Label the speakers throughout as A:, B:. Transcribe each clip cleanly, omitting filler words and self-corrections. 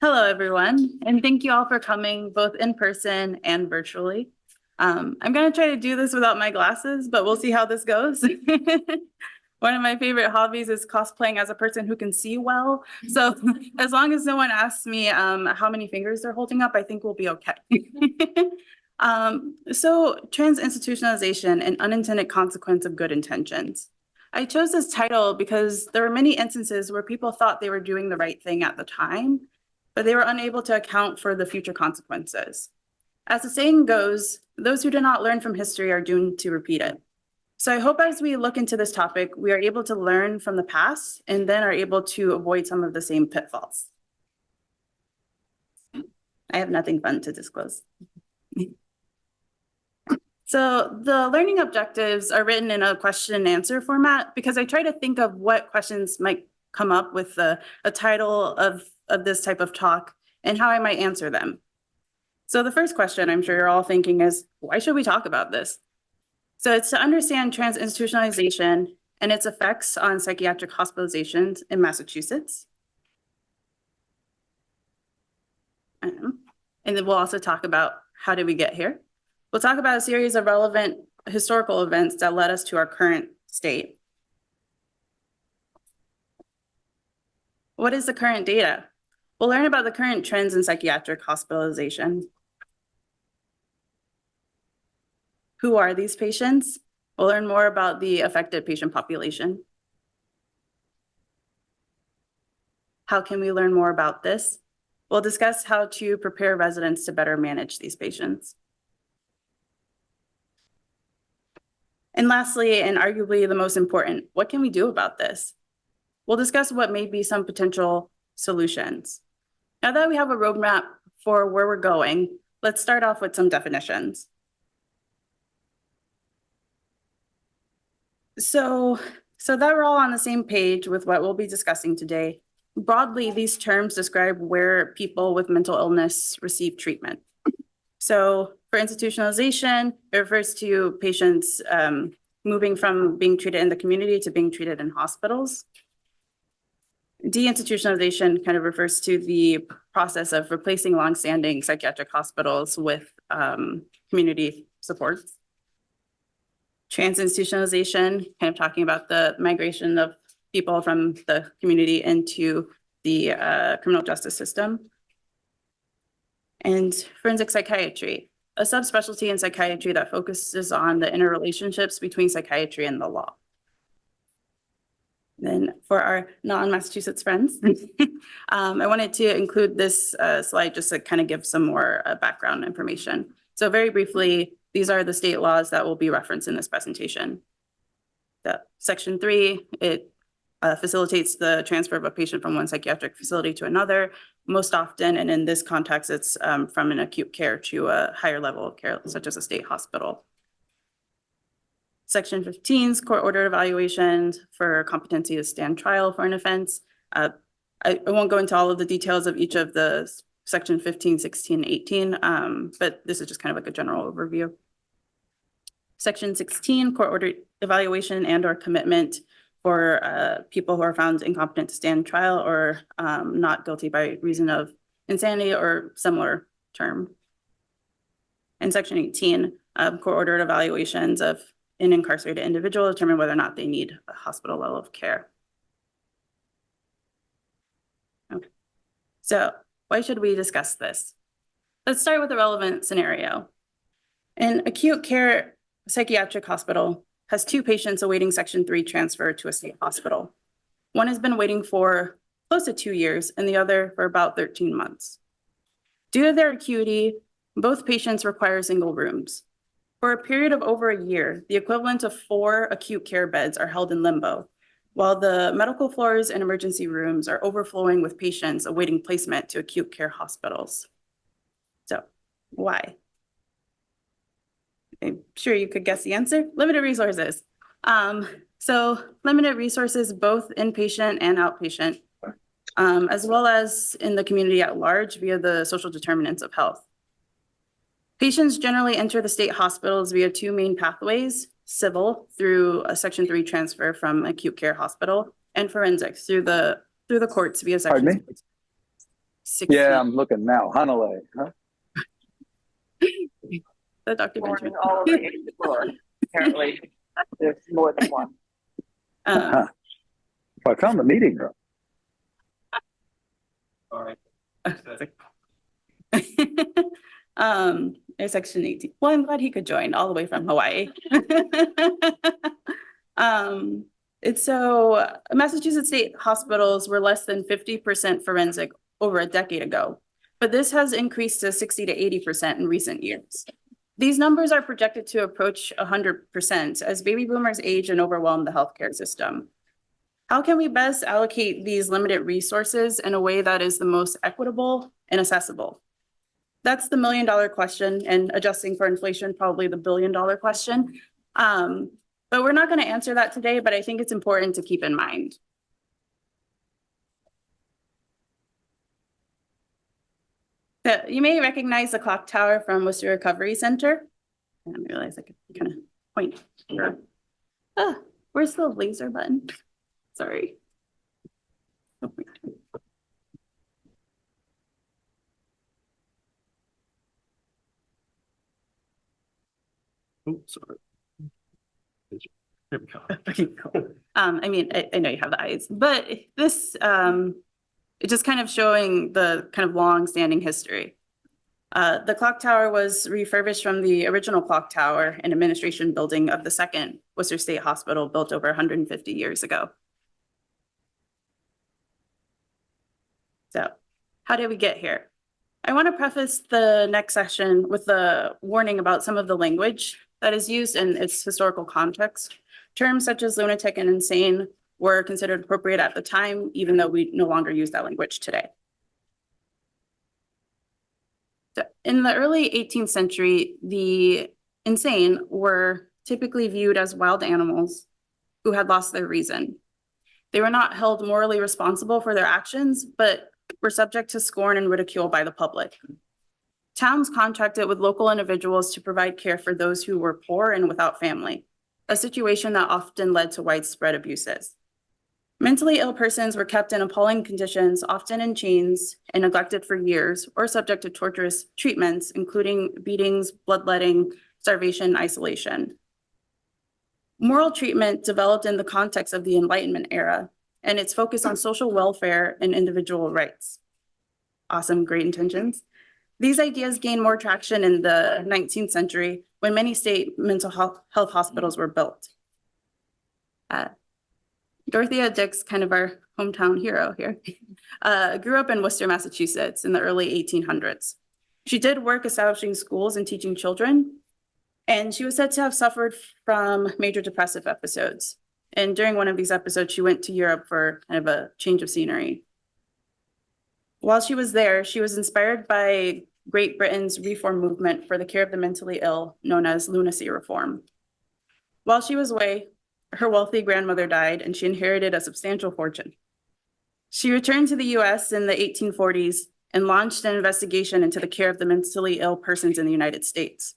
A: Hello, everyone, and thank you all for coming both in person and virtually. I'm going to try to do this without my glasses, but we'll see how this goes. One of my favorite hobbies is cosplaying as a person who can see well. So as long as no one asks me how many fingers they're holding up, I think we'll be okay. So trans-institutionalization, an unintended consequence of good intentions. I chose this title because there were many instances where people thought they were doing the right thing at the time, but they were unable to account for the future consequences. As the saying goes, those who do not learn from history are doomed to repeat it. So I hope as we look into this topic, we are able to learn from the past and then are able to avoid some of the same pitfalls. I have nothing fun to disclose. So the learning objectives are written in a question and answer format because I try to think of what questions might come up with a title of this type of talk and how I might answer them. So the first question I'm sure you're all thinking is, why should we talk about this? So it's to understand trans-institutionalization and its effects on psychiatric hospitalizations in Massachusetts. And then we'll also talk about how did we get here. We'll talk about a series of relevant historical events that led us to our current state. What is the current data? We'll learn about the current trends in psychiatric hospitalization. Who are these patients? We'll learn more about the affected patient population. How can we learn more about this? We'll discuss how to prepare residents to better manage these patients. And lastly, and arguably the most important, what can we do about this? We'll discuss what may be some potential solutions. Now that we have a roadmap for where we're going, let's start off with some definitions. So that we're all on the same page with what we'll be discussing today. Broadly, these terms describe where people with mental illness receive treatment. So for institutionalization, it refers to patients moving from being treated in the community to being treated in hospitals. Deinstitutionalization kind of refers to the process of replacing longstanding psychiatric hospitals with community supports. Trans-institutionalization, kind of talking about the migration of people from the community into the criminal justice system. And forensic psychiatry, a subspecialty in psychiatry that focuses on the interrelationships between psychiatry and the law. Then for our non-Massachusetts friends, I wanted to include this slide just to kind of give some more background information. So very briefly, these are the state laws that will be referenced in this presentation. Section 3, it facilitates the transfer of a patient from one psychiatric facility to another. Most often, and in this context, it's from an acute care to a higher level of care, such as a state hospital. Section 15's court-ordered evaluations for competency to stand trial for an offense. I won't go into all of the details of each of the section 15, 16, 18, but this is just kind of like a general overview. Section 16, court-ordered evaluation and or commitment for people who are found incompetent to stand trial or not guilty by reason of insanity or similar term. And section 18, court-ordered evaluations of an incarcerated individual to determine whether or not they need a hospital level of care. Okay, so why should we discuss this? Let's start with a relevant scenario. An acute care psychiatric hospital has 2 patients awaiting Section 3 transfer to a state hospital. One has been waiting for close to 2 years and the other for about 13 months. Due to their acuity, both patients require single rooms. For a period of over a year, the equivalent of 4 acute care beds are held in limbo, while the medical floors and emergency rooms are overflowing with patients awaiting placement to acute care hospitals. So why? I'm sure you could guess the answer. Limited resources. So limited resources, both inpatient and outpatient, as well as in the community at large via the social determinants of health. Patients generally enter the state hospitals via 2 main pathways: civil through a Section 3 transfer from acute care hospital, and forensics through the courts via Section 3. 60.
B: Yeah, I'm looking now. Hanalei, huh?
A: The documentary.
C: All over 84. Apparently, there's more than one.
B: I found the meeting room.
D: All right.
A: There's section 18. Well, I'm glad he could join all the way from Hawaii. It's so Massachusetts state hospitals were less than 50% forensic over a decade ago, but this has increased to 60 to 80% in recent years. These numbers are projected to approach 100% as baby boomers age and overwhelm the healthcare system. How can we best allocate these limited resources in a way that is the most equitable and accessible? That's the million-dollar question, and adjusting for inflation, probably the billion-dollar question. But we're not going to answer that today, but I think it's important to keep in mind. So you may recognize the clock tower from Worcester Recovery Center. I didn't realize I could kind of point here. Where's the laser button? Sorry. Oh,
D: sorry. There we go.
A: okay, cool. I mean, I know you have the eyes, but this it's just kind of showing the kind of long-standing history. The clock tower was refurbished from the original clock tower and administration building of the second Worcester State Hospital built over 150 years ago. So how did we get here? I want to preface the next section with a warning about some of the language that is used in its historical context. Terms such as lunatic and insane were considered appropriate at the time, even though we no longer use that language today. So in the early 18th century, the insane were typically viewed as wild animals who had lost their reason. They were not held morally responsible for their actions, but were subject to scorn and ridicule by the public. Towns contracted with local individuals to provide care for those who were poor and without family, a situation that often led to widespread abuses. Mentally ill persons were kept in appalling conditions, often in chains and neglected for years, or subject to torturous treatments, including beatings, bloodletting, starvation, and isolation. Moral treatment developed in the context of the Enlightenment era, and its focus on social welfare and individual rights. Awesome, great intentions. These ideas gained more traction in the 19th century when many state mental health hospitals were built. Dorothea Dix, kind of our hometown hero here, grew up in Worcester, Massachusetts in the early 1800s. She did work establishing schools and teaching children, and she was said to have suffered from major depressive episodes. And during one of these episodes, she went to Europe for kind of a change of scenery. While she was there, she was inspired by Great Britain's reform movement for the care of the mentally ill, known as lunacy reform. While she was away, her wealthy grandmother died, and she inherited a substantial fortune. She returned to the US in the 1840s and launched an investigation into the care of the mentally ill persons in the United States.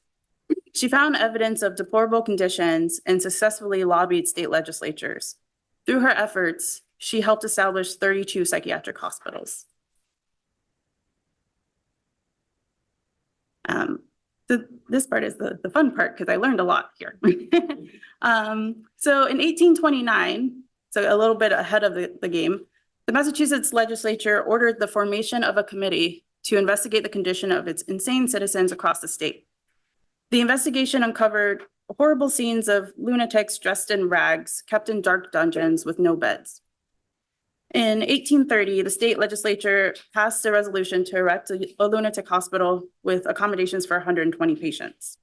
A: She found evidence of deplorable conditions and successfully lobbied state legislatures. Through her efforts, she helped establish 32 psychiatric hospitals. This part is the fun part because I learned a lot here. So in 1829, so a little bit ahead of the game, the Massachusetts legislature ordered the formation of a committee to investigate the condition of its insane citizens across the state. The investigation uncovered horrible scenes of lunatics dressed in rags, kept in dark dungeons with no beds. In 1830, the state legislature passed a resolution to erect a lunatic hospital with accommodations for 120 patients.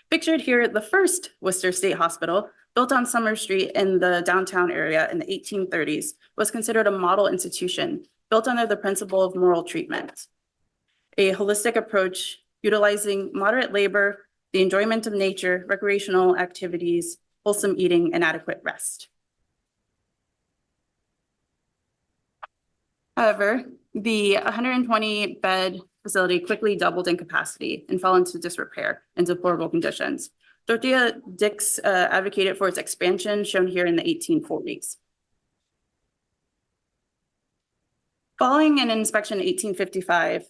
A: Pictured here, the first Worcester State Hospital, built on Summer Street in the downtown area in the 1830s, was considered a model institution built under the principle of moral treatment, a holistic approach utilizing moderate labor, the enjoyment of nature, recreational activities, wholesome eating, and adequate rest. However, the 120-bed facility quickly doubled in capacity and fell into disrepair and deplorable conditions. Dorothea Dix advocated for its expansion, shown here in the 1840s. Following an inspection in 1855,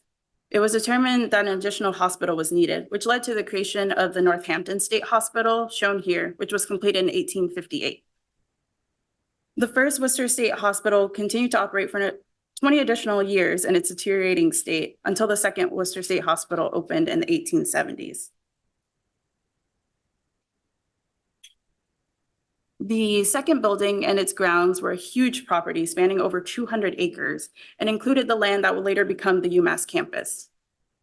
A: it was determined that an additional hospital was needed, which led to the creation of the Northampton State Hospital, shown here, which was completed in 1858. The first Worcester State Hospital continued to operate for 20 additional years in its deteriorating state until the second Worcester State Hospital opened in the 1870s. The second building and its grounds were a huge property spanning over 200 acres and included the land that would later become the UMass campus.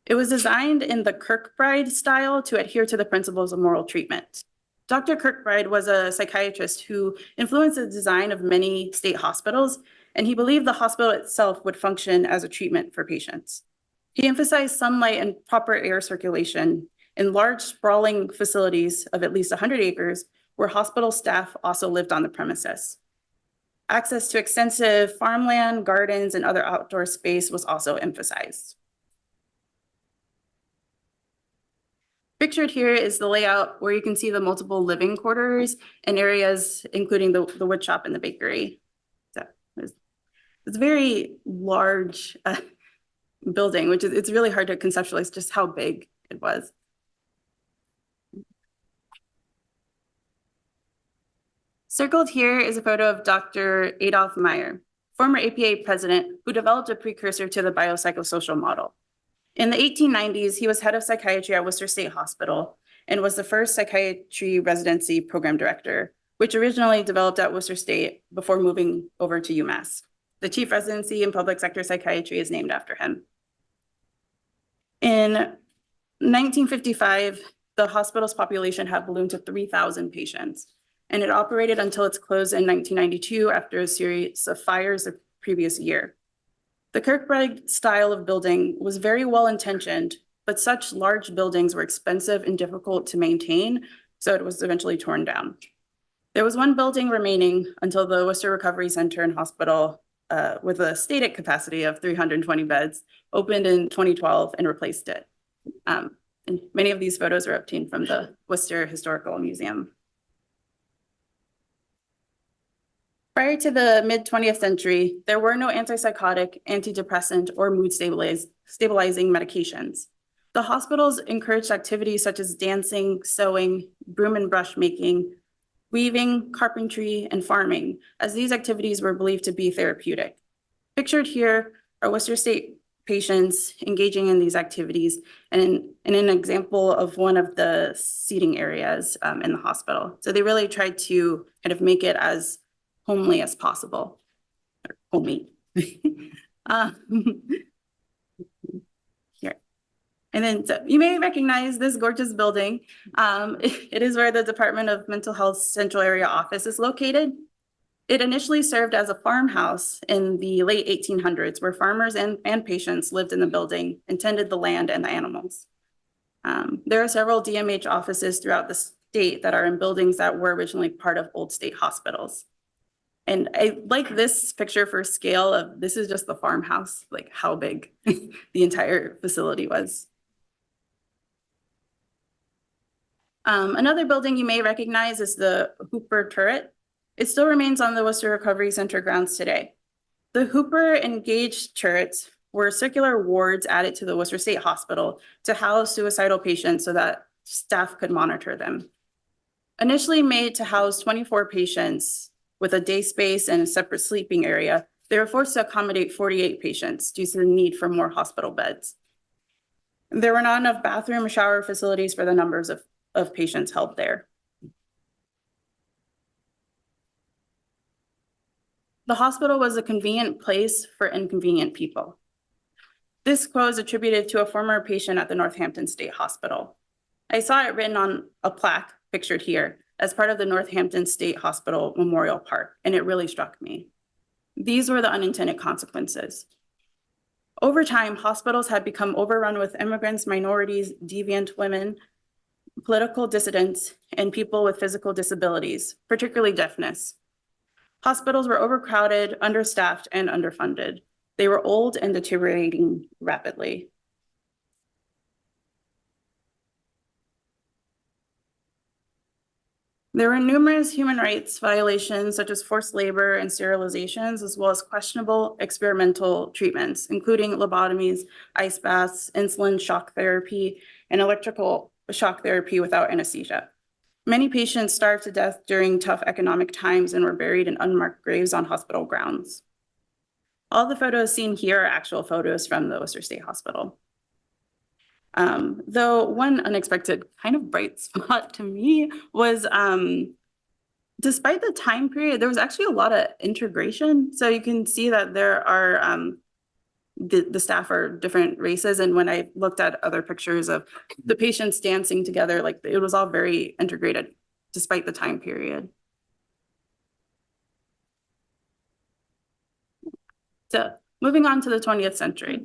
A: It was designed in the Kirkbride style to adhere to the principles of moral treatment. Dr. Kirkbride was a psychiatrist who influenced the design of many state hospitals, and he believed the hospital itself would function as a treatment for patients. He emphasized sunlight and proper air circulation in large sprawling facilities of at least 100 acres where hospital staff also lived on the premises. Access to extensive farmland, gardens, and other outdoor space was also emphasized. Pictured here is the layout where you can see the multiple living quarters and areas, including the wood shop and the bakery. So it's a very large building, which is, it's really hard to conceptualize just how big it was. Circled here is a photo of Dr. Adolf Meyer, former APA president who developed a precursor to the biopsychosocial model. In the 1890s, he was head of psychiatry at Worcester State Hospital and was the first psychiatry residency program director, which originally developed at Worcester State before moving over to UMass. The chief residency in public sector psychiatry is named after him. In 1955, the hospital's population had ballooned to 3,000 patients, and it operated until its close in 1992 after a series of fires the previous year. The Kirkbride style of building was very well intentioned, but such large buildings were expensive and difficult to maintain, so it was eventually torn down. There was one building remaining until the Worcester Recovery Center and Hospital, with a stated capacity of 320 beds, opened in 2012 and replaced it. And many of these photos are obtained from the Worcester Historical Museum. Prior to the mid-20th century, there were no antipsychotic, antidepressant, or mood stabilizing medications. The hospitals encouraged activities such as dancing, sewing, broom and brush making, weaving, carpentry, and farming, as these activities were believed to be therapeutic. Pictured here are Worcester State patients engaging in these activities and an example of one of the seating areas in the hospital. So they really tried to kind of make it as homely as possible, or homey. Here. And then so you may recognize this gorgeous building. It is where the Department of Mental Health Central Area Office is located. It initially served as a farmhouse in the late 1800s, where farmers and patients lived in the building and tended the land and the animals. There are several DMH offices throughout the state that are in buildings that were originally part of old state hospitals. And I like this picture for scale of, this is just the farmhouse, like how big the entire facility was. Another building you may recognize is the Hooper turret. It still remains on the Worcester Recovery Center grounds today. The Hooper engaged turrets were circular wards added to the Worcester State Hospital to house suicidal patients so that staff could monitor them. Initially made to house 24 patients, with a day space and a separate sleeping area, they were forced to accommodate 48 patients due to the need for more hospital beds. There were not enough bathroom or shower facilities for the numbers of patients held there. The hospital was a convenient place for inconvenient people. This quote is attributed to a former patient at the Northampton State Hospital. I saw it written on a plaque pictured here as part of the Northampton State Hospital Memorial Park, and it really struck me. These were the unintended consequences. Over time, hospitals had become overrun with immigrants, minorities, deviant women, political dissidents, and people with physical disabilities, particularly deafness. Hospitals were overcrowded, understaffed, and underfunded. They were old and deteriorating rapidly. There were numerous human rights violations such as forced labor and sterilizations, as well as questionable experimental treatments, including lobotomies, ice baths, insulin shock therapy, and electrical shock therapy without anesthesia. Many patients starved to death during tough economic times and were buried in unmarked graves on hospital grounds. All the photos seen here are actual photos from the Worcester State Hospital. Though one unexpected kind of bright spot to me was, despite the time period, there was actually a lot of integration. So you can see that there are, the staff are different races. And when I looked at other pictures of the patients dancing together, like it was all very integrated despite the time period. So moving on to the 20th century.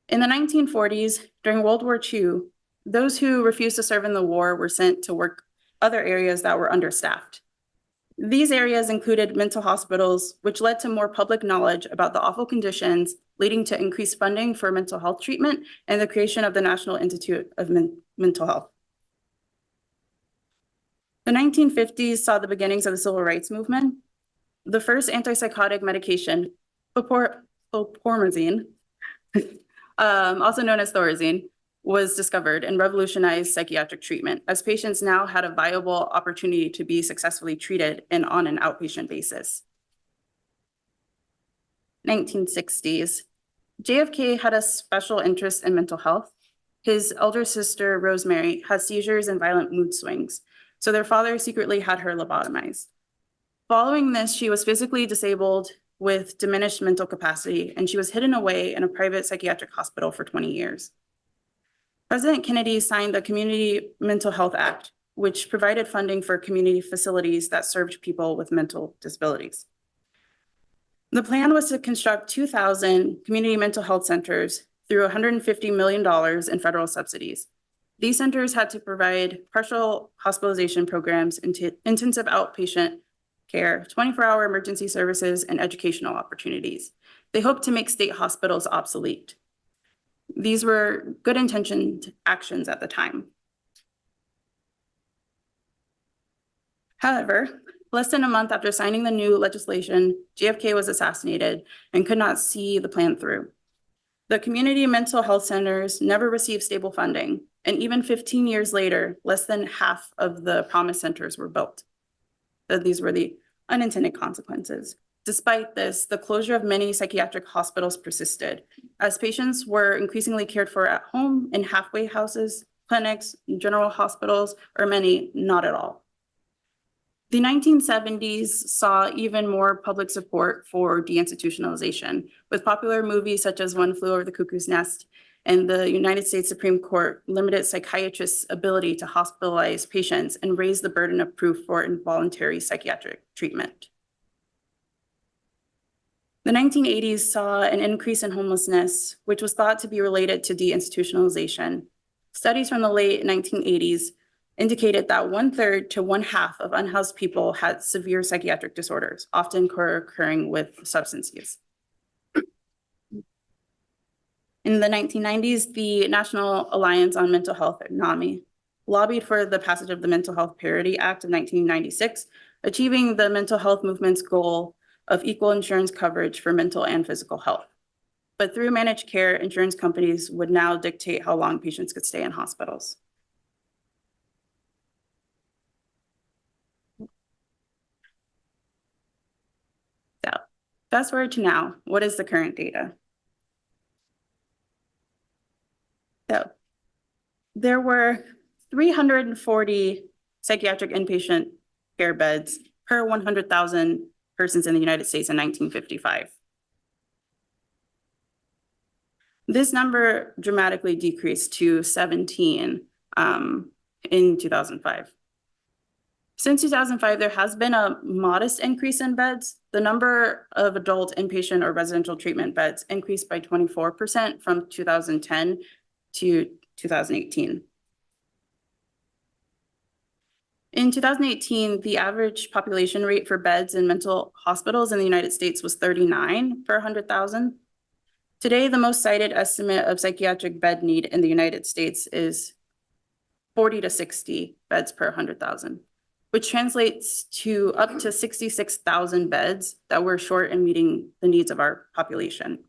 A: In the 1940s, during World War II, those who refused to serve in the war were sent to work other areas that were understaffed. These areas included mental hospitals, which led to more public knowledge about the awful conditions, leading to increased funding for mental health treatment and the creation of the National Institute of Mental Health. The 1950s saw the beginnings of the civil rights movement. The first antipsychotic medication, chlorpromazine, also known as Thorazine, was discovered and revolutionized psychiatric treatment, as patients now had a viable opportunity to be successfully treated and on an outpatient basis. 1960s, JFK had a special interest in mental health. His elder sister, Rosemary, had seizures and violent mood swings, so their father secretly had her lobotomized. Following this, she was physically disabled with diminished mental capacity, and she was hidden away in a private psychiatric hospital for 20 years. President Kennedy signed the Community Mental Health Act, which provided funding for community facilities that served people with mental disabilities. The plan was to construct 2,000 community mental health centers through $150 million in federal subsidies. These centers had to provide partial hospitalization programs, intensive outpatient care, 24-hour emergency services, and educational opportunities. They hoped to make state hospitals obsolete. These were good-intentioned actions at the time. However, less than a month after signing the new legislation, JFK was assassinated and could not see the plan through. The community mental health centers never received stable funding, and even 15 years later, less than half of the promised centers were built. These were the unintended consequences. Despite this, the closure of many psychiatric hospitals persisted, as patients were increasingly cared for at home, in halfway houses, clinics, general hospitals, or many not at all. The 1970s saw even more public support for deinstitutionalization, with popular movies such as One Flew Over the Cuckoo's Nest, and the United States Supreme Court limited psychiatrists' ability to hospitalize patients and raised the burden of proof for involuntary psychiatric treatment. The 1980s saw an increase in homelessness, which was thought to be related to deinstitutionalization. Studies from the late 1980s indicated that 1/3 to 1/2 of unhoused people had severe psychiatric disorders, often co-occurring with substance use. In the 1990s, the National Alliance on Mental Health, NAMI, lobbied for the passage of the Mental Health Parity Act of 1996, achieving the mental health movement's goal of equal insurance coverage for mental and physical health. But through managed care, insurance companies would now dictate how long patients could stay in hospitals. So, fast forward to now, what is the current data? So, there were 340 psychiatric inpatient care beds per 100,000 persons in the United States in 1955. This number dramatically decreased to 17 in 2005. Since 2005, there has been a modest increase in beds. The number of adult inpatient or residential treatment beds increased by 24% from 2010 to 2018. In 2018, the average population rate for beds in mental hospitals in the United States was 39 per 100,000. Today, the most cited estimate of psychiatric bed need in the United States is 40 to 60 beds per 100,000. which translates to up to 66,000 beds that were short in meeting the needs of our population.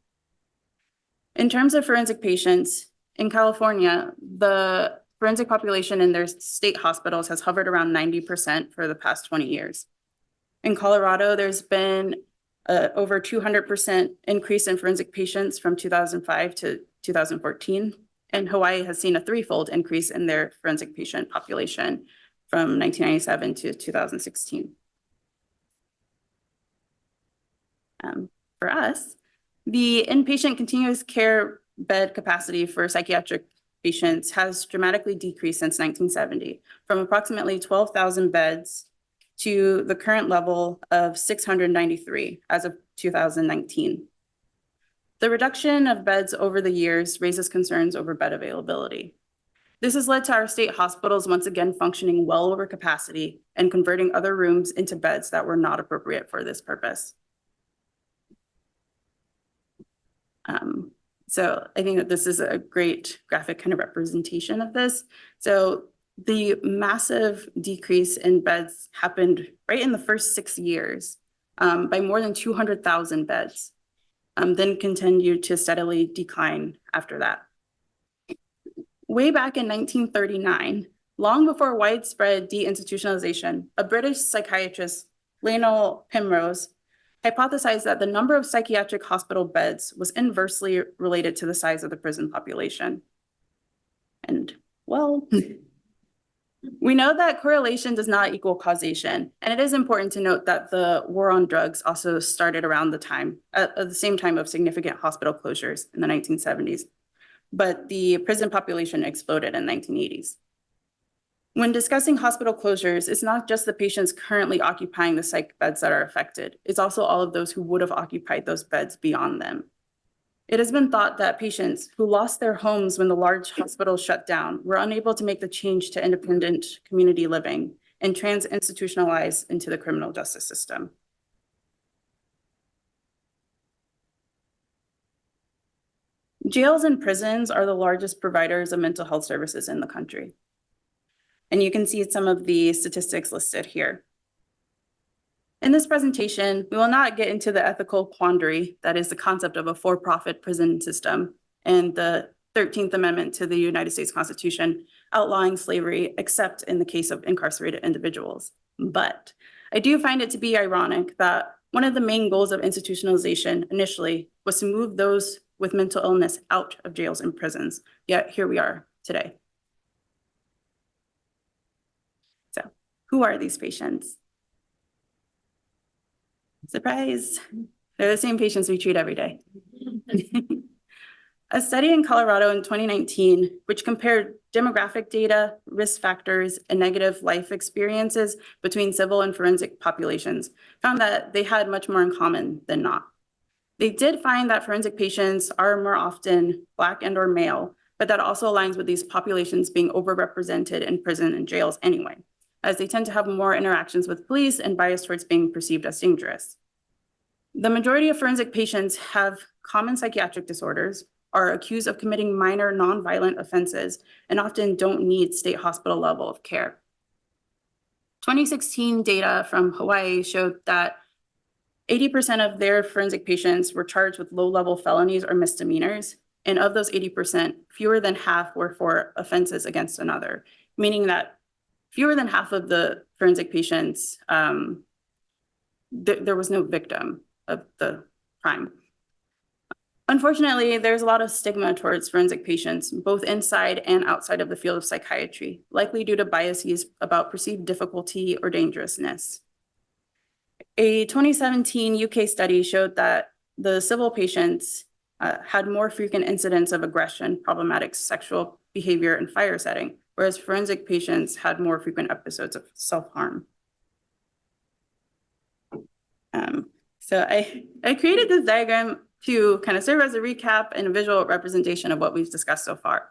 A: In terms of forensic patients, in California, the forensic population in their state hospitals has hovered around 90% for the past 20 years. In Colorado, there's been over 200% increase in forensic patients from 2005 to 2014. And Hawaii has seen a threefold increase in their forensic patient population from 1997 to 2016. For us, the inpatient continuous care bed capacity for psychiatric patients has dramatically decreased since 1970, from approximately 12,000 beds to the current level of 693 as of 2019. The reduction of beds over the years raises concerns over bed availability. This has led to our state hospitals once again functioning well over capacity and converting other rooms into beds that were not appropriate for this purpose. So I think that this is a great graphic kind of representation of this. So the massive decrease in beds happened right in the first 6 years by more than 200,000 beds, then continued to steadily decline after that. Way back in 1939, long before widespread deinstitutionalization, a British psychiatrist, Lionel Penrose, hypothesized that the number of psychiatric hospital beds was inversely related to the size of the prison population. And well, we know that correlation does not equal causation, and it is important to note that the war on drugs also started around the time, at the same time of significant hospital closures in the 1970s, but the prison population exploded in the 1980s. When discussing hospital closures, it's not just the patients currently occupying the psych beds that are affected, it's also all of those who would have occupied those beds beyond them. It has been thought that patients who lost their homes when the large hospitals shut down were unable to make the change to independent community living and trans-institutionalize into the criminal justice system. Jails and prisons are the largest providers of mental health services in the country. And you can see some of the statistics listed here. In this presentation, we will not get into the ethical quandary that is the concept of a for-profit prison system and the 13th Amendment to the United States Constitution outlawing slavery, except in the case of incarcerated individuals. But I do find it to be ironic that one of the main goals of institutionalization initially was to move those with mental illness out of jails and prisons, yet here we are today. So, who are these patients? Surprise, they're the same patients we treat every day. A study in Colorado in 2019, which compared demographic data, risk factors, and negative life experiences between civil and forensic populations, found that they had much more in common than not. They did find that forensic patients are more often Black and/or male, but that also aligns with these populations being overrepresented in prison and jails anyway, as they tend to have more interactions with police and bias towards being perceived as dangerous. The majority of forensic patients have common psychiatric disorders, are accused of committing minor nonviolent offenses, and often don't need state hospital level of care. 2016 data from Hawaii showed that 80% of their forensic patients were charged with low-level felonies or misdemeanors, and of those 80%, fewer than half were for offenses against another, meaning that fewer than half of the forensic patients, there was no victim of the crime. Unfortunately, there's a lot of stigma towards forensic patients, both inside and outside of the field of psychiatry, likely due to biases about perceived difficulty or dangerousness. A 2017 UK study showed that the civil patients had more frequent incidents of aggression, problematic sexual behavior, and fire setting, whereas forensic patients had more frequent episodes of self-harm. So I created this diagram to kind of serve as a recap and a visual representation of what we've discussed so far.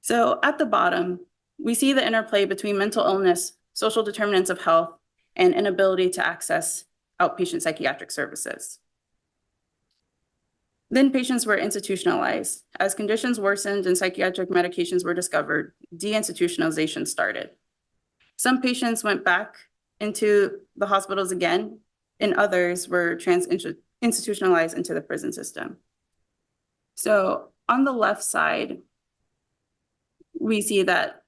A: So at the bottom, we see the interplay between mental illness, social determinants of health, and inability to access outpatient psychiatric services. Then patients were institutionalized. As conditions worsened and psychiatric medications were discovered, deinstitutionalization started. Some patients went back into the hospitals again, and others were trans-institutionalized into the prison system. So on the left side, we see that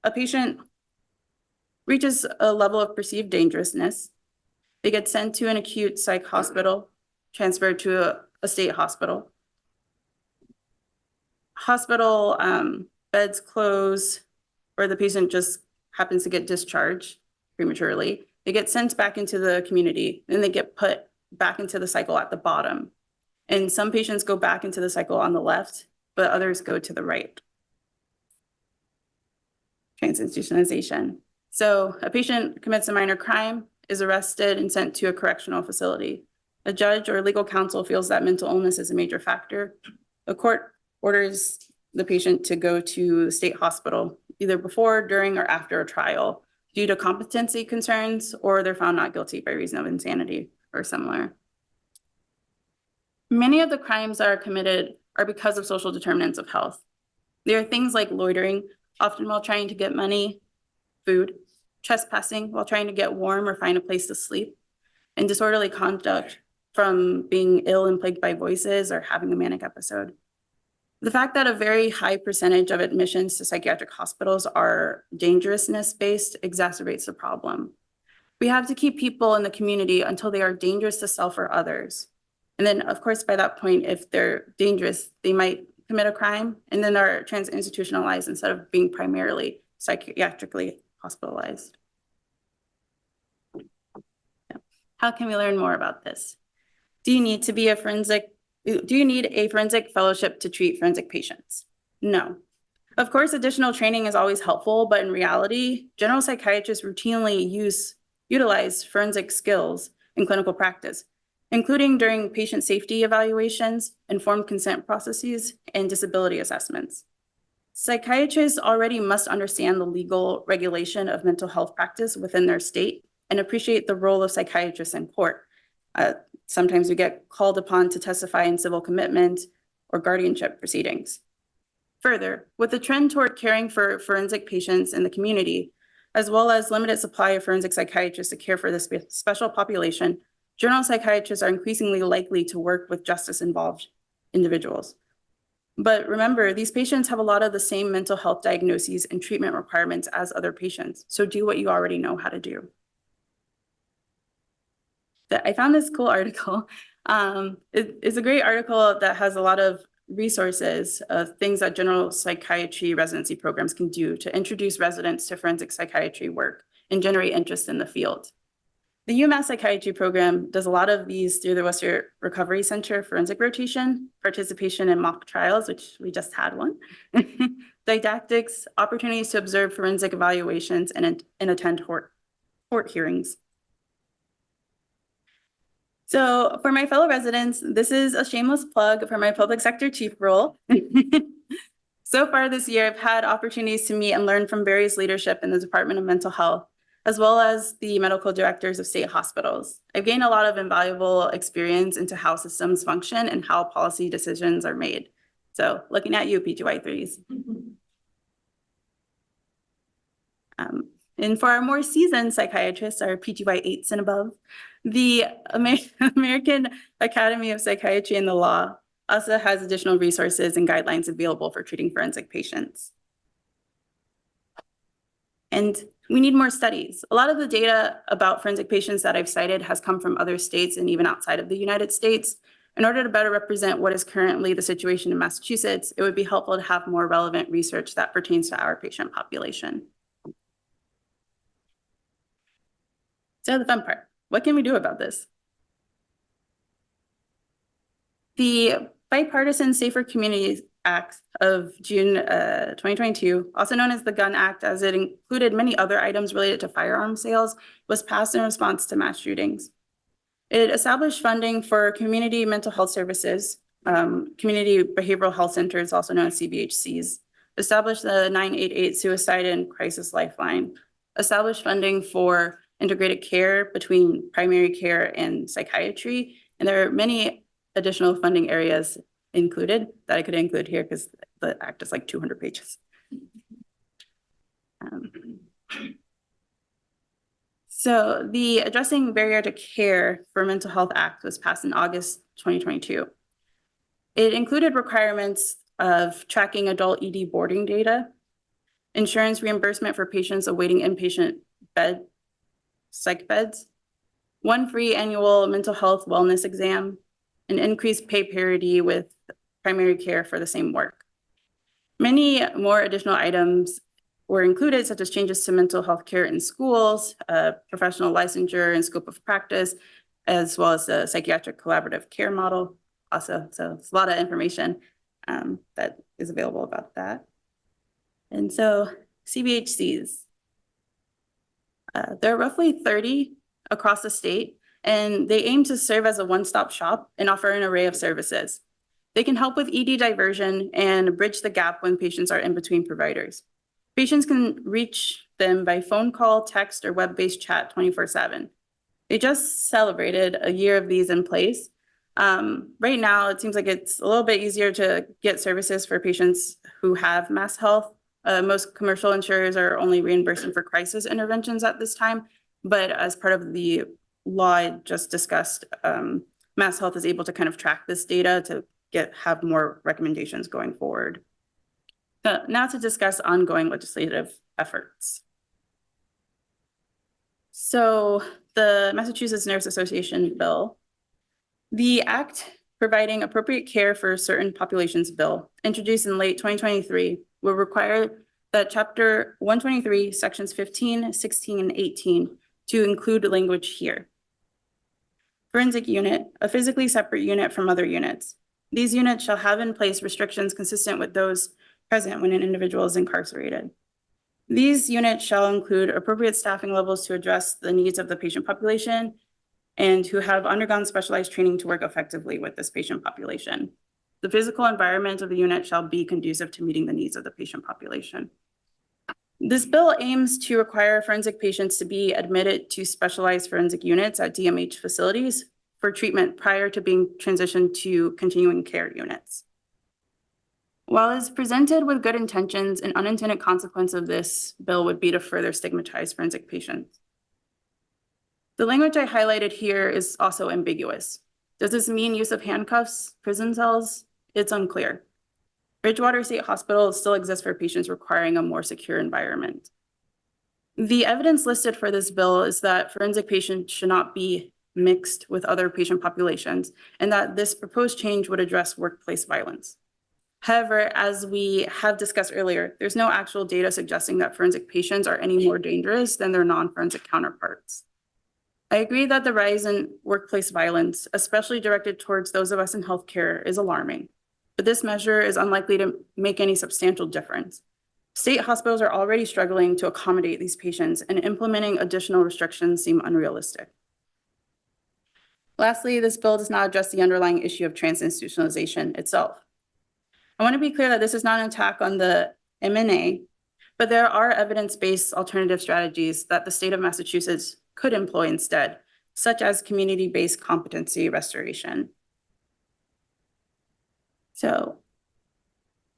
A: a patient reaches a level of perceived dangerousness. They get sent to an acute psych hospital, transferred to a state hospital. Hospital beds close, or the patient just happens to get discharged prematurely. They get sent back into the community, then they get put back into the cycle at the bottom. And some patients go back into the cycle on the left, but others go to the right. Trans-institutionalization. So a patient commits a minor crime, is arrested and sent to a correctional facility. A judge or legal counsel feels that mental illness is a major factor. The court orders the patient to go to the state hospital, either before, during, or after a trial due to competency concerns, or they're found not guilty by reason of insanity or similar. Many of the crimes that are committed are because of social determinants of health. There are things like loitering, often while trying to get money, food, trespassing while trying to get warm or find a place to sleep, and disorderly conduct from being ill and plagued by voices or having a manic episode. The fact that a very high percentage of admissions to psychiatric hospitals are dangerousness-based exacerbates the problem. We have to keep people in the community until they are dangerous to self or others. And then, of course, by that point, if they're dangerous, they might commit a crime and then are trans-institutionalized instead of being primarily psychiatrically hospitalized. How can we learn more about this? Do you need a forensic fellowship to treat forensic patients? No. Of course, additional training is always helpful, but in reality, general psychiatrists routinely utilize forensic skills in clinical practice, including during patient safety evaluations, informed consent processes, and disability assessments. Psychiatrists already must understand the legal regulation of mental health practice within their state and appreciate the role of psychiatrists in court. Sometimes we get called upon to testify in civil commitment or guardianship proceedings. Further, with the trend toward caring for forensic patients in the community, as well as limited supply of forensic psychiatrists to care for this special population, general psychiatrists are increasingly likely to work with justice-involved individuals. But remember, these patients have a lot of the same mental health diagnoses and treatment requirements as other patients, so do what you already know how to do. I found this cool article. It's a great article that has a lot of resources of things that general psychiatry residency programs can do to introduce residents to forensic psychiatry work and generate interest in the field. The UMass Psychiatry program does a lot of these through the Western Recovery Center forensic rotation, participation in mock trials, which we just had one, didactics, opportunities to observe forensic evaluations, and attend court hearings. So for my fellow residents, this is a shameless plug for my public sector chief role. So far this year, I've had opportunities to meet and learn from various leadership in the Department of Mental Health, as well as the medical directors of state hospitals. I've gained a lot of invaluable experience into how systems function and how policy decisions are made. So looking at you, PGY3s. And for our more seasoned psychiatrists, our PGY8s and above, the American Academy of Psychiatry and the Law also has additional resources and guidelines available for treating forensic patients. And we need more studies. A lot of the data about forensic patients that I've cited has come from other states and even outside of the United States. In order to better represent what is currently the situation in Massachusetts, it would be helpful to have more relevant research that pertains to our patient population. So the fun part, what can we do about this? The Bipartisan Safer Communities Act of June 2022, also known as the Gun Act, as it included many other items related to firearm sales, was passed in response to mass shootings. It established funding for community mental health services, community behavioral health centers, also known as CBHCs, established the 988 Suicide and Crisis Lifeline, established funding for integrated care between primary care and psychiatry. And there are many additional funding areas included that I could include here because the act is like 200 pages. So the Addressing Barrier to Care for Mental Health Act was passed in August 2022. It included requirements of tracking adult ED boarding data, insurance reimbursement for patients awaiting inpatient psych beds, one free annual mental health wellness exam, and increased pay parity with primary care for the same work. Many more additional items were included, such as changes to mental health care in schools, professional licensure and scope of practice, as well as the psychiatric collaborative care model. Also, so it's a lot of information that is available about that. And so CBHCs, there are roughly 30 across the state, and they aim to serve as a one-stop shop and offer an array of services. They can help with ED diversion and bridge the gap when patients are in between providers. Patients can reach them by phone call, text, or web-based chat 24/7. They just celebrated a year of these in place. Right now, it seems like it's a little bit easier to get services for patients who have mass health. Most commercial insurers are only reimbursing for crisis interventions at this time, but as part of the law I just discussed, Mass Health is able to kind of track this data to have more recommendations going forward. Now to discuss ongoing legislative efforts. So the Massachusetts Nurse Association bill, the act providing appropriate care for certain populations bill, introduced in late 2023, will require that Chapter 123, Sections 15, 16, and 18 to include language here. Forensic unit, a physically separate unit from other units. These units shall have in place restrictions consistent with those present when an individual is incarcerated. These units shall include appropriate staffing levels to address the needs of the patient population and who have undergone specialized training to work effectively with this patient population. The physical environment of the unit shall be conducive to meeting the needs of the patient population. This bill aims to require forensic patients to be admitted to specialized forensic units at DMH facilities for treatment prior to being transitioned to continuing care units. While it's presented with good intentions, an unintended consequence of this bill would be to further stigmatize forensic patients. The language I highlighted here is also ambiguous. Does this mean use of handcuffs, prison cells? It's unclear. Bridgewater State Hospital still exists for patients requiring a more secure environment. The evidence listed for this bill is that forensic patients should not be mixed with other patient populations, and that this proposed change would address workplace violence. However, as we have discussed earlier, there's no actual data suggesting that forensic patients are any more dangerous than their non-forensic counterparts. I agree that the rise in workplace violence, especially directed towards those of us in healthcare, is alarming, but this measure is unlikely to make any substantial difference. State hospitals are already struggling to accommodate these patients, and implementing additional restrictions seem unrealistic. Lastly, this bill does not address the underlying issue of trans-institutionalization itself. I want to be clear that this is not an attack on the MNA, but there are evidence-based alternative strategies that the state of Massachusetts could employ instead, such as community-based competency restoration. So,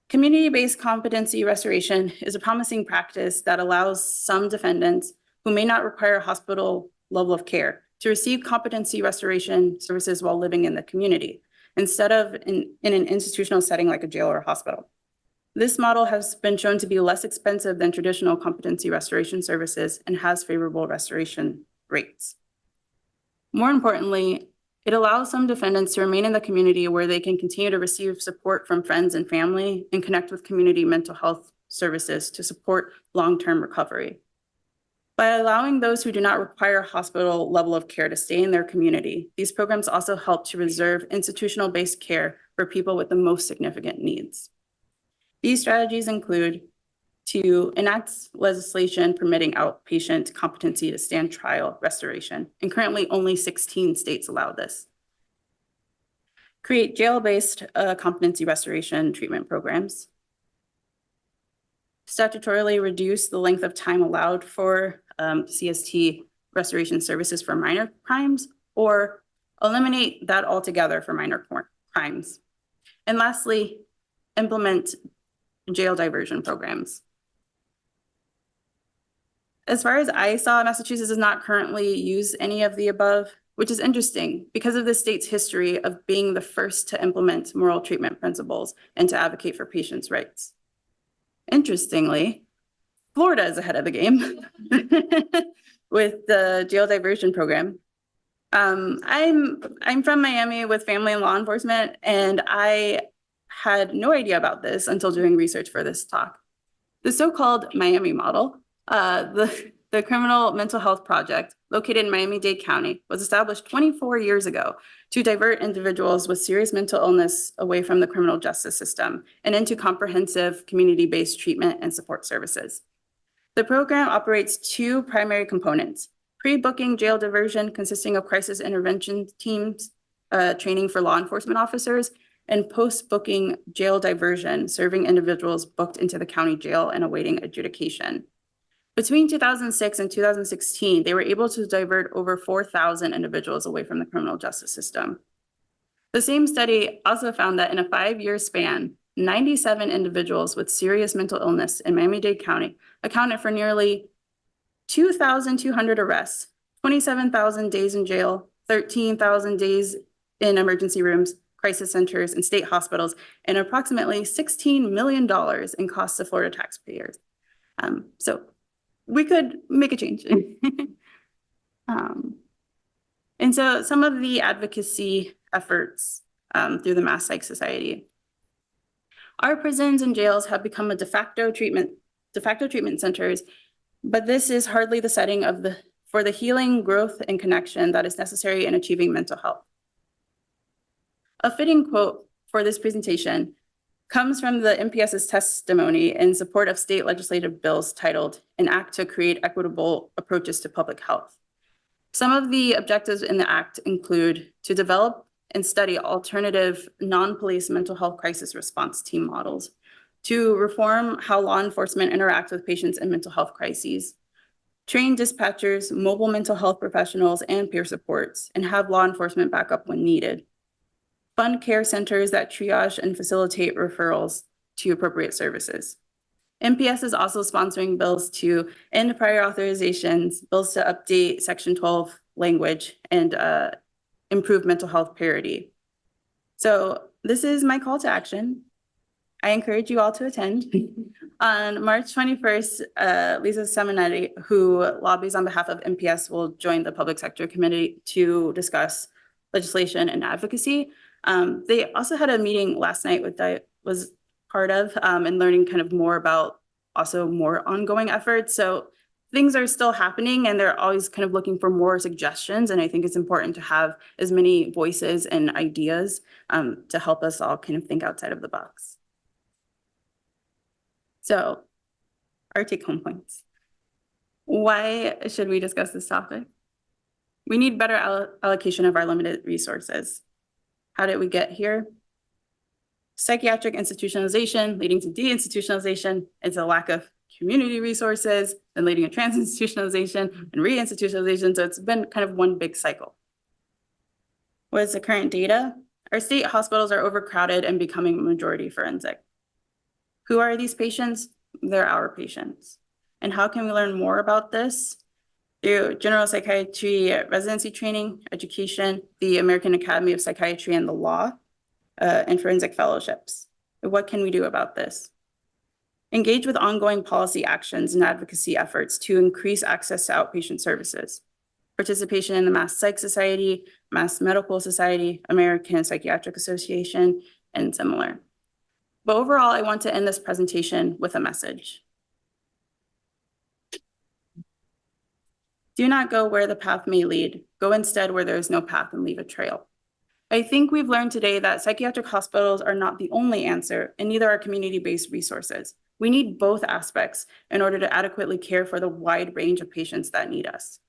A: community-based competency restoration is a promising practice that allows some defendants who may not require a hospital level of care to receive competency restoration services while living in the community, instead of in an institutional setting like a jail or a hospital. This model has been shown to be less expensive than traditional competency restoration services and has favorable restoration rates. More importantly, it allows some defendants to remain in the community where they can continue to receive support from friends and family and connect with community mental health services to support long-term recovery. By allowing those who do not require a hospital level of care to stay in their community, these programs also help to reserve institutional-based care for people with the most significant needs. These strategies include to enact legislation permitting outpatient competency to stand trial restoration, and currently only 16 states allow this. Create jail-based competency restoration treatment programs. Statutorily reduce the length of time allowed for CST restoration services for minor crimes, or eliminate that altogether for minor crimes. And lastly, implement jail diversion programs. As far as I saw, Massachusetts does not currently use any of the above, which is interesting because of the state's history of being the first to implement moral treatment principles and to advocate for patients' rights. Interestingly, Florida is ahead of the game with the jail diversion program. I'm from Miami with family and law enforcement, and I had no idea about this until doing research for this talk. The so-called Miami model, the Criminal Mental Health Project, located in Miami-Dade County, was established 24 years ago to divert individuals with serious mental illness away from the criminal justice system and into comprehensive community-based treatment and support services. The program operates two primary components: pre-booking jail diversion, consisting of crisis intervention teams, training for law enforcement officers, and post-booking jail diversion, serving individuals booked into the county jail and awaiting adjudication. Between 2006 and 2016, they were able to divert over 4,000 individuals away from the criminal justice system. The same study also found that in a 5-year span, 97 individuals with serious mental illness in Miami-Dade County accounted for nearly 2,200 arrests, 27,000 days in jail, 13,000 days in emergency rooms, crisis centers, and state hospitals, and approximately $16 million in costs to Florida taxpayers. So we could make a change. And so some of the advocacy efforts through the Mass Psych Society. Our prisons and jails have become a de facto treatment centers, but this is hardly the setting for the healing, growth, and connection that is necessary in achieving mental health. A fitting quote for this presentation comes from the MPS's testimony in support of state legislative bills titled "An Act to Create Equitable Approaches to Public Health." Some of the objectives in the act include to develop and study alternative non-police mental health crisis response team models, to reform how law enforcement interacts with patients in mental health crises, train dispatchers, mobile mental health professionals, and peer supports, and have law enforcement backup when needed, fund care centers that triage and facilitate referrals to appropriate services. MPS is also sponsoring bills to end prior authorizations, bills to update Section 12 language, and improve mental health parity. So this is my call to action. I encourage you all to attend. On March 21st, Lisa Simonetti, who lobbies on behalf of MPS, will join the Public Sector Committee to discuss legislation and advocacy. They also had a meeting last night with I was part of and learning kind of more about also more ongoing efforts. So things are still happening and they're always kind of looking for more suggestions. And I think it's important to have as many voices and ideas to help us all kind of think outside of the box. So our take-home points. Why should we discuss this topic? We need better allocation of our limited resources. How did we get here? Psychiatric institutionalization leading to deinstitutionalization. It's a lack of community resources and leading to trans-institutionalization and re-institutionalization. So it's been kind of one big cycle. What is the current data? Our state hospitals are overcrowded and becoming majority forensic. Who are these patients? They're our patients. And how can we learn more about this? Through general psychiatry residency training, education, the American Academy of Psychiatry and the law, and forensic fellowships. What can we do about this? Engage with ongoing policy actions and advocacy efforts to increase access to outpatient services. Participation in the Mass Psych Society, Mass Medical Society, American Psychiatric Association, and similar. But overall, I want to end this presentation with a message. Do not go where the path may lead. Go instead where there is no path and leave a trail. I think we've learned today that psychiatric hospitals are not the only answer, and neither are community-based resources. We need both aspects in order to adequately care for the wide range of patients that need us.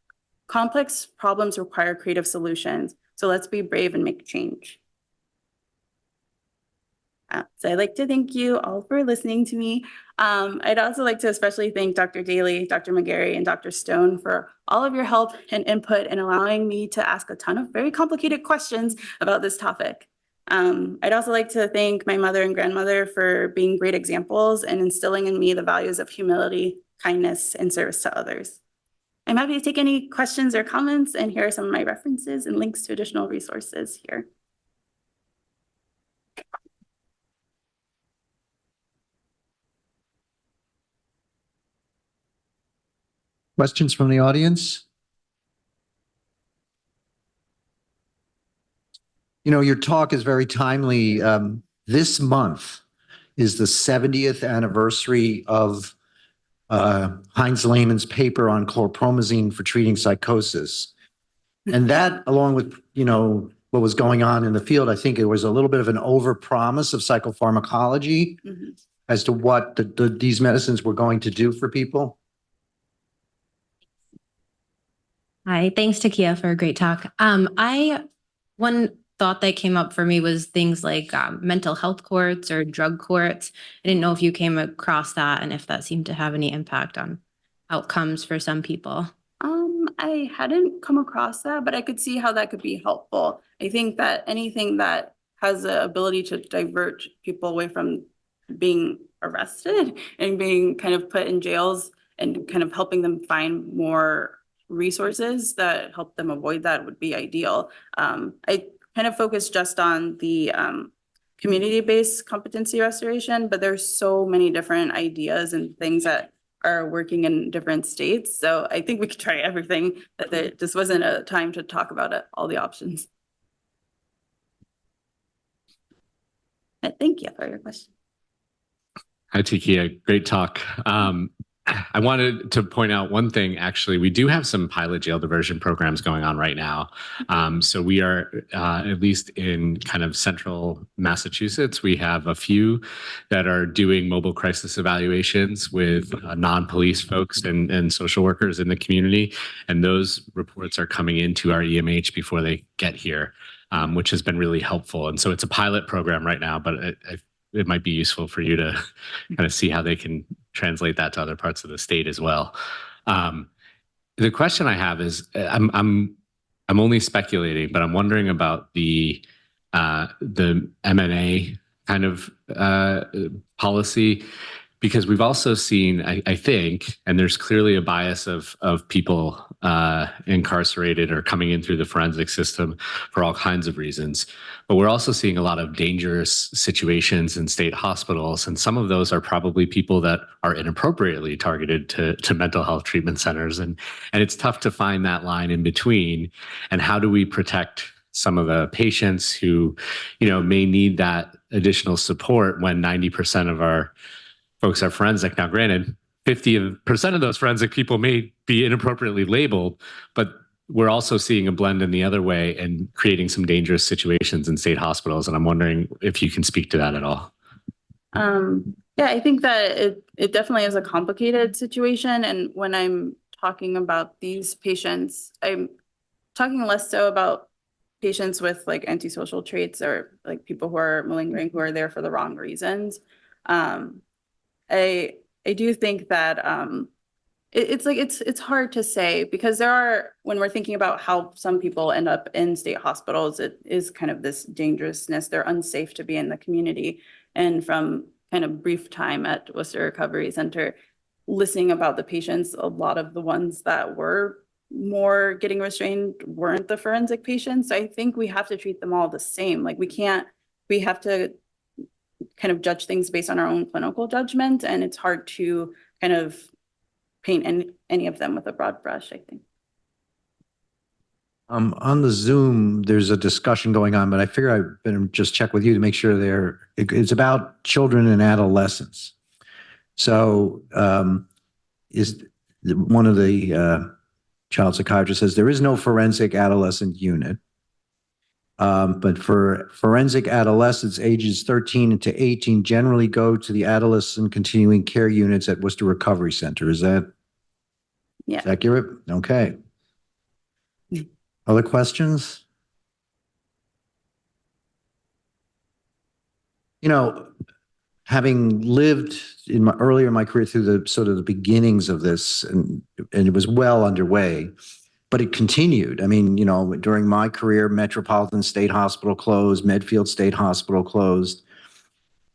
A: Complex problems require creative solutions, so let's be brave and make change. So I'd like to thank you all for listening to me. I'd also like to especially thank Dr. Daly, Dr. McGarry, and Dr. Stone for all of your help and input in allowing me to ask a ton of very complicated questions about this topic. I'd also like to thank my mother and grandmother for being great examples and instilling in me the values of humility, kindness, and service to others. I'm happy to take any questions or comments, and here are some of my references and links to additional resources here.
E: Questions from the audience? You know, your talk is very timely. This month is the 70th anniversary of Heinz Lehmann's paper on chlorpromazine for treating psychosis. And that, along with, you know, what was going on in the field, I think it was a little bit of an overpromise of psychopharmacology as to what these medicines were going to do for people.
F: Hi, thanks Takeiya for a great talk. One thought that came up for me was things like mental health courts or drug courts. I didn't know if you came across that and if that seemed to have any impact on outcomes for some people.
A: I hadn't come across that, but I could see how that could be helpful. I think that anything that has the ability to divert people away from being arrested and being kind of put in jails and kind of helping them find more resources that help them avoid that would be ideal. I kind of focused just on the community-based competency restoration, but there's so many different ideas and things that are working in different states. So I think we could try everything, that there just wasn't a time to talk about it, all the options. But thank you for your question.
G: Hi, Takeiya. Great talk. I wanted to point out one thing, actually. We do have some pilot jail diversion programs going on right now. So we are, at least in kind of central Massachusetts, we have a few that are doing mobile crisis evaluations with non-police folks and social workers in the community. And those reports are coming into our EMH before they get here, which has been really helpful. And so it's a pilot program right now, but it might be useful for you to kind of see how they can translate that to other parts of the state as well. The question I have is, I'm only speculating, but I'm wondering about the MNA kind of policy, because we've also seen, I think, and there's clearly a bias of people incarcerated or coming in through the forensic system for all kinds of reasons. But we're also seeing a lot of dangerous situations in state hospitals, and some of those are probably people that are inappropriately targeted to mental health treatment centers. And it's tough to find that line in between. And how do we protect some of the patients who, you know, may need that additional support when 90% of our folks are forensic? Now, granted, 50% of those forensic people may be inappropriately labeled, but we're also seeing a blend in the other way and creating some dangerous situations in state hospitals. And I'm wondering if you can speak to that at all.
A: Yeah, I think that it definitely is a complicated situation. And when I'm talking about these patients, I'm talking less so about patients with like antisocial traits or like people who are malingering, who are there for the wrong reasons. I do think that it's hard to say, because there are, when we're thinking about how some people end up in state hospitals, it is kind of this dangerousness. They're unsafe to be in the community. And from kind of brief time at Worcester Recovery Center, listening about the patients, a lot of the ones that were more getting restrained weren't the forensic patients. So I think we have to treat them all the same. Like we have to kind of judge things based on our own clinical judgment. And it's hard to kind of paint any of them with a broad brush, I think.
E: On the Zoom, there's a discussion going on, but I figure I better just check with you to make sure it's about children and adolescents. So is one of the child psychiatrists says there is no forensic adolescent unit. But for forensic adolescents, ages 13 to 18 generally go to the adolescent continuing care units at Worcester Recovery Center. Is that accurate? Okay. Other questions? You know, having lived earlier in my career through the sort of the beginnings of this, and it was well underway, but it continued. I mean, you know, during my career, Metropolitan State Hospital closed, Medfield State Hospital closed.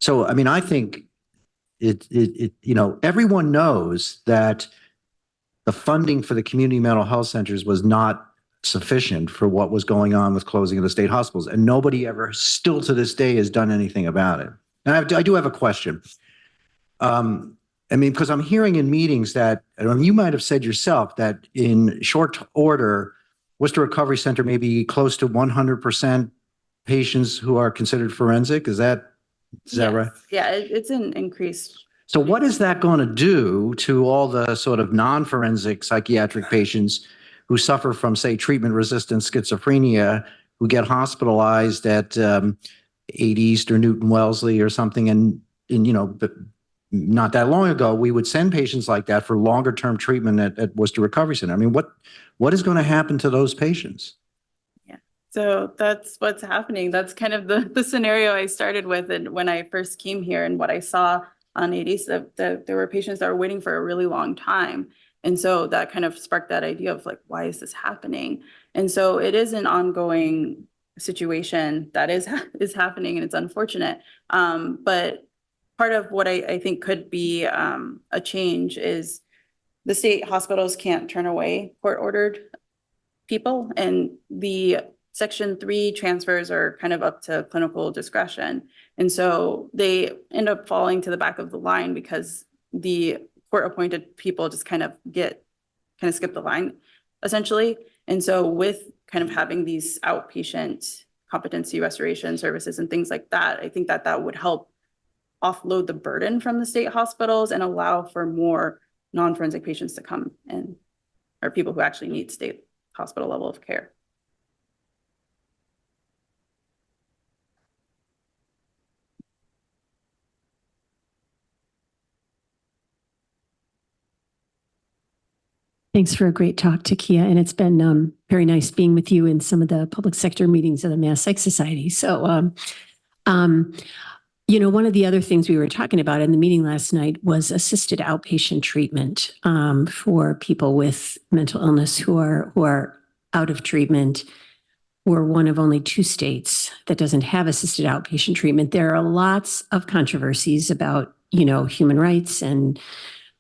E: So, I mean, I think you know, everyone knows that the funding for the community mental health centers was not sufficient for what was going on with closing of the state hospitals. And nobody ever, still to this day, has done anything about it. And I do have a question. I mean, because I'm hearing in meetings that, and you might have said yourself, that in short order, Worcester Recovery Center may be close to 100% patients who are considered forensic. Is that right?
A: Yeah, it's an increase.
E: So what is that going to do to all the sort of non-forensic psychiatric patients who suffer from, say, treatment-resistant schizophrenia, who get hospitalized at 8 East or Newton Wellesley or something, and you know, not that long ago, we would send patients like that for longer-term treatment at Worcester Recovery Center. I mean, what is going to happen to those patients?
A: Yeah, so that's what's happening. That's kind of the scenario I started with, and when I first came here, and what I saw on 80s, there were patients that were waiting for a really long time. And so that kind of sparked that idea of like, why is this happening? And so it is an ongoing situation that is happening, and it's unfortunate. But part of what I think could be a change is the state hospitals can't turn away court-ordered people, and the Section 3 transfers are kind of up to clinical discretion. And so they end up falling to the back of the line because the court-appointed people just kind of skip the line, essentially. And so with kind of having these outpatient competency restoration services and things like that, I think that would help offload the burden from the state hospitals and allow for more non-forensic patients to come in, or people who actually need state hospital level of care.
H: Thanks for a great talk, Takeiya. And it's been very nice being with you in some of the public sector meetings of the Mass Psych Society. So, you know, one of the other things we were talking about in the meeting last night was assisted outpatient treatment for people with mental illness who are out of treatment. We're one of only 2 states that doesn't have assisted outpatient treatment. There are lots of controversies about, you know, human rights and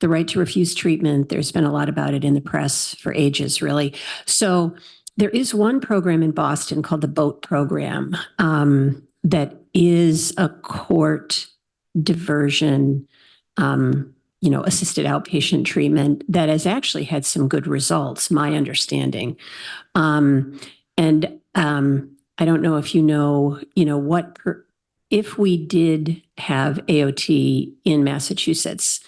H: the right to refuse treatment. There's been a lot about it in the press for ages, really. So there is one program in Boston called the BOAT program that is a court diversion, you know, assisted outpatient treatment that has actually had some good results, my understanding. And I don't know if you know, if we did have AOT in Massachusetts,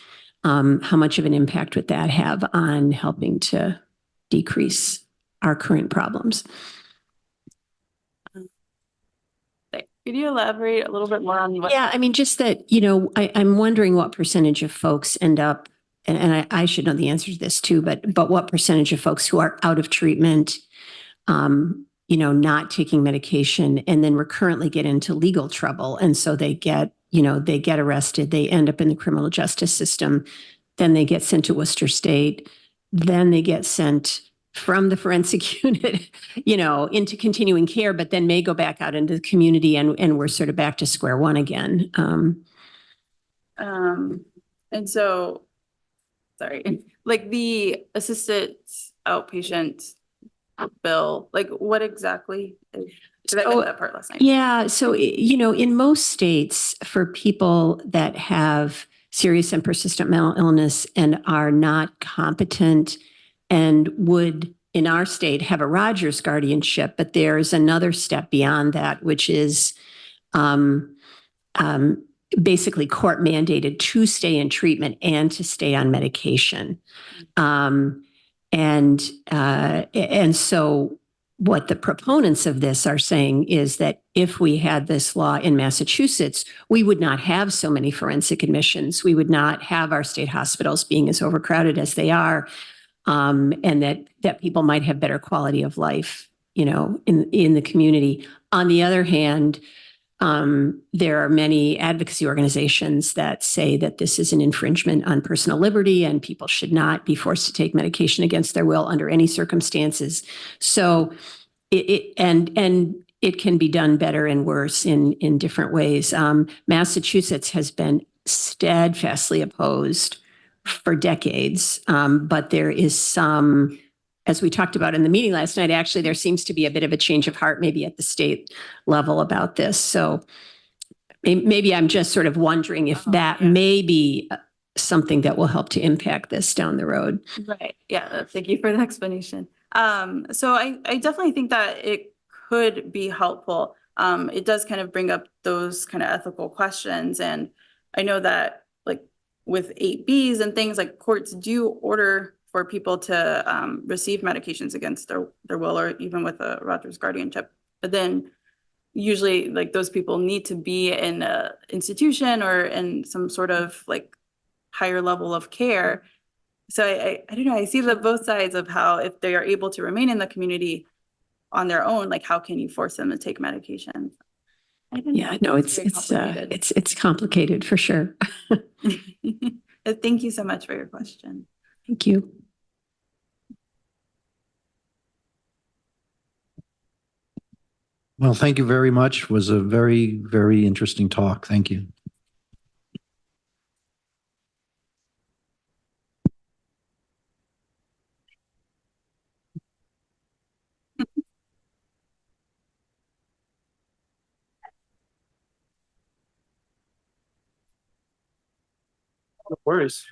H: how much of an impact would that have on helping to decrease our current problems?
A: Could you elaborate a little bit more on what?
H: Yeah, I mean, just that, you know, I'm wondering what percentage of folks end up, and I should know the answer to this too, but what percentage of folks who are out of treatment, you know, not taking medication, and then recurrently get into legal trouble. And so they get arrested, they end up in the criminal justice system, then they get sent to Worcester State, then they get sent from the forensic unit, you know, into continuing care, but then may go back out into the community, and we're sort of back to square one again.
A: And so, sorry, like the assisted outpatient bill, like what exactly is? Because I missed that part last night.
H: Yeah, so, you know, in most states, for people that have serious and persistent mental illness and are not competent and would, in our state, have a Rogers guardianship, but there's another step beyond that, which is basically court mandated to stay in treatment and to stay on medication. And so what the proponents of this are saying is that if we had this law in Massachusetts, we would not have so many forensic admissions. We would not have our state hospitals being as overcrowded as they are, and that people might have better quality of life, you know, in the community. On the other hand, there are many advocacy organizations that say that this is an infringement on personal liberty and people should not be forced to take medication against their will under any circumstances. So it can be done better and worse in different ways. Massachusetts has been steadfastly opposed for decades. But there is some, as we talked about in the meeting last night, actually, there seems to be a bit of a change of heart, maybe at the state level about this. So maybe I'm just sort of wondering if that may be something that will help to impact this down the road.
A: Right. Yeah. Thank you for the explanation. So I definitely think that it could be helpful. It does kind of bring up those kind of ethical questions. And I know that like with 8Bs and things like courts do order for people to receive medications against their will, or even with a Rogers guardianship. But then usually like those people need to be in an institution or in some sort of like higher level of care. So I don't know, I see the both sides of how if they are able to remain in the community on their own, like how can you force them to take medication? I don't know.
H: Yeah, no, it's
A: very complicated.
H: it's complicated for sure.
A: Thank you so much for your question.
H: Thank you.
E: Well, thank you very much. It was a very, very interesting talk. Thank you.
D: No worries.